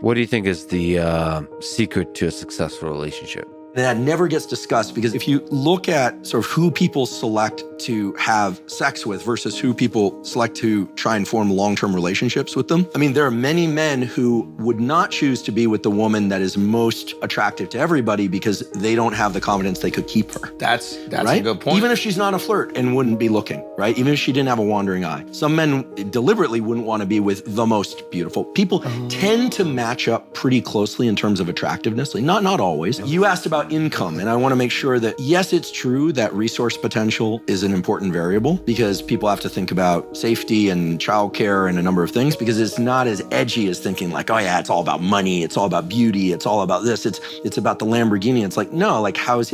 What do you think is the secret to a successful relationship? That never gets discussed because if you look at sort of who people select to have sex with versus who people select to try and form long-term relationships with them, I mean, there are many men who would not choose to be with the woman that is most attractive to everybody because they don't have the confidence they could keep her. That's right? a good point. Even if she's not a flirt and wouldn't be looking, right? Even if she didn't have a wandering eye. Some men deliberately wouldn't want to be with the most beautiful. People tend to match up pretty closely in terms of attractiveness. Like, not always. You asked about income, and I want to make sure that, yes, it's true that resource potential is an important variable because people have to think about safety and childcare and a number of things because it's not as edgy as thinking like, oh yeah, it's all about money, it's all about beauty, it's all about this, it's about the Lamborghini. It's like, no, like how is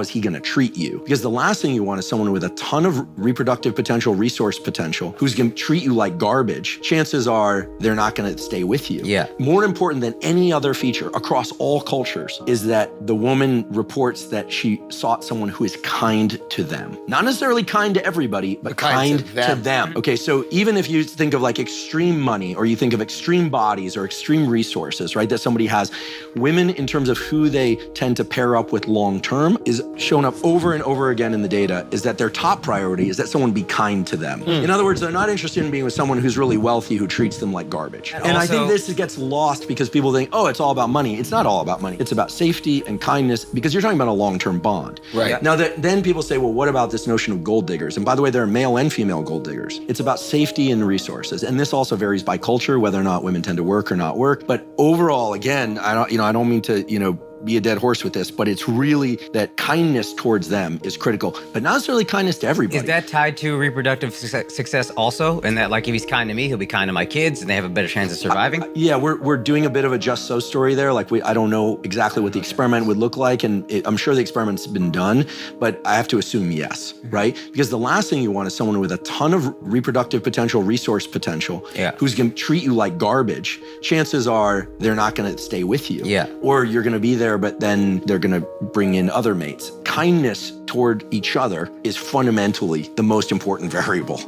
he going to treat you? Because the last thing you want is someone with a ton of reproductive potential, resource potential, who's going to treat you like garbage. Chances are they're not going to stay with you. Yeah. More important than any other feature across all cultures is that the woman reports that she sought someone who is kind to them. Not necessarily kind to everybody, but kind to them. Okay, so even if you think of like extreme money or you think of extreme bodies or extreme resources, right, that somebody has, women in terms of who they tend to pair up with long-term is shown up over and over again in the data is that their top priority is that someone be kind to them. In other words, they're not interested in being with someone who's really wealthy who treats them like garbage. And I think this gets lost because people think, oh, it's all about money. It's not all about money. It's about safety and kindness because you're talking about a long-term bond. Right. Now, then people say, well, what about this notion of gold diggers? And by the way, there are male and female gold diggers. It's about safety and resources. And this also varies by culture, whether or not women tend to work or not work. But overall, again, I don't mean to, be a dead horse with this, but it's really that kindness towards them is critical, but not necessarily kindness to everybody. Is that tied to reproductive success also? And that like if he's kind to me, he'll be kind to my kids and they have a better chance of surviving? Yeah, we're doing a bit of a just so story there. Like I don't know exactly what the experiment would look like, and I'm sure the experiment's been done, but I have to assume yes, right? Because the last thing you want is someone with a ton of reproductive potential, resource potential, who's going to treat you like garbage. Chances are they're not going to stay with you. Yeah. Or you're going to be there, but then they're going to bring in other mates. Kindness toward each other is fundamentally the most important variable,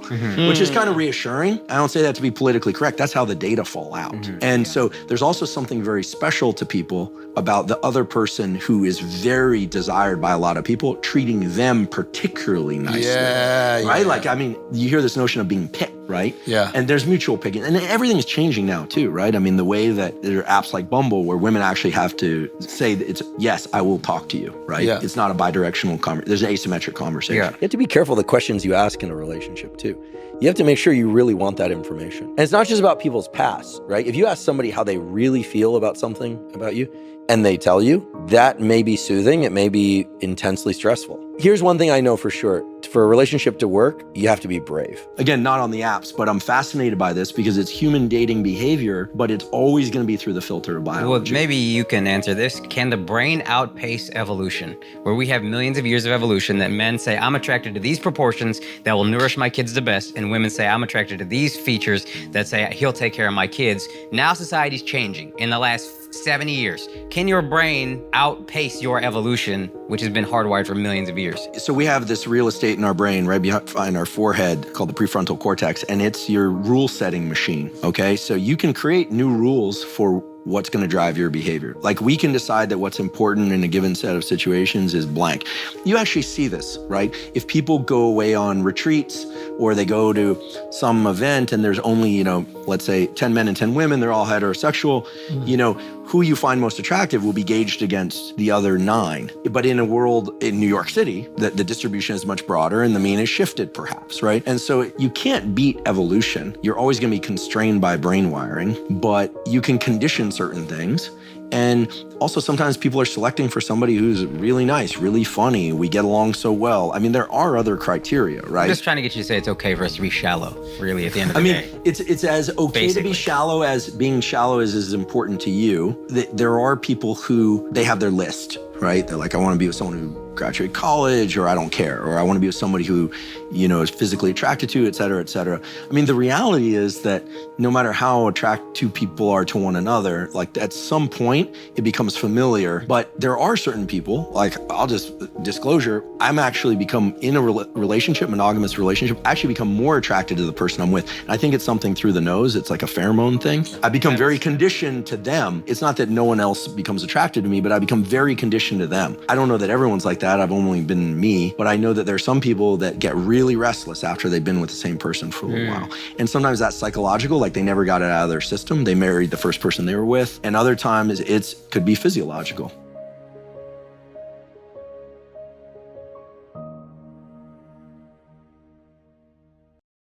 which is kind of reassuring. I don't say that to be politically correct. That's how the data fall out. And so there's also something very special to people about the other person who is very desired by a lot of people, treating them particularly nicely. Right? Like, I mean, you hear this notion of being picked, right? Yeah. And there's mutual picking. And everything is changing now too, right? I mean, the way that there are apps like Bumble where women actually have to say that it's, yes, I will talk to you, right? Yeah. It's not a bidirectional conversation. There's an asymmetric conversation. Yeah. You have to be careful the questions you ask in a relationship too. You have to make sure you really want that information. And it's not just about people's past, right? If you ask somebody how they really feel about something about you, and they tell you, that may be soothing, it may be intensely stressful. Here's one thing I know for sure. For a relationship to work, you have to be brave. Again, not on the apps, but I'm fascinated by this because it's human dating behavior, but it's always going to be through the filter of biology. Well, maybe you can answer this. Can the brain outpace evolution? Where we have millions of years of evolution that men say, I'm attracted to these proportions that will nourish my kids the best, and women say, I'm attracted to these features that say he'll take care of my kids. Now society's changing. In the last 70 years, can your brain outpace your evolution, which has been hardwired for millions of years? So we have this real estate in our brain right behind our forehead called the prefrontal cortex, and it's your rule setting machine, okay? So you can create new rules for what's going to drive your behavior. Like we can decide that what's important in a given set of situations is blank. You actually see this, right? If people go away on retreats or they go to some event and there's only, let's say 10 men and 10 women, they're all heterosexual, who you find most attractive will be gauged against the other 9. But in a world in New York City, the distribution is much broader and the mean is shifted perhaps, right? And so you can't beat evolution. You're always going to be constrained by brain wiring, but you can condition certain things. And also sometimes people are selecting for somebody who's really nice, really funny. We get along so well. I mean, there are other criteria, right? I'm just trying to get you to say it's okay for us to be shallow, really, at the end of the day. It's as okay to be shallow as being shallow is important to you. There are people who, they have their list, right? They're like, I want to be with someone who graduated college, or I don't care, or I want to be with somebody who, is physically attracted to, et cetera, et cetera. I mean, the reality is that no matter how attracted two people are to one another, like at some point it becomes familiar. But there are certain people, like I'll just disclosure, I'm actually become in a relationship, monogamous relationship, actually become more attracted to the person I'm with. And I think it's something through the nose. It's like a pheromone thing. I become very conditioned to them. It's not that no one else becomes attracted to me, but I become very conditioned to them. I don't know that everyone's like that. I've only been me, but I know that there's some people that get really restless after they've been with the same person for a little while. And sometimes that's psychological, like they never got it out of their system. They married the first person they were with. And other times it could be physiological.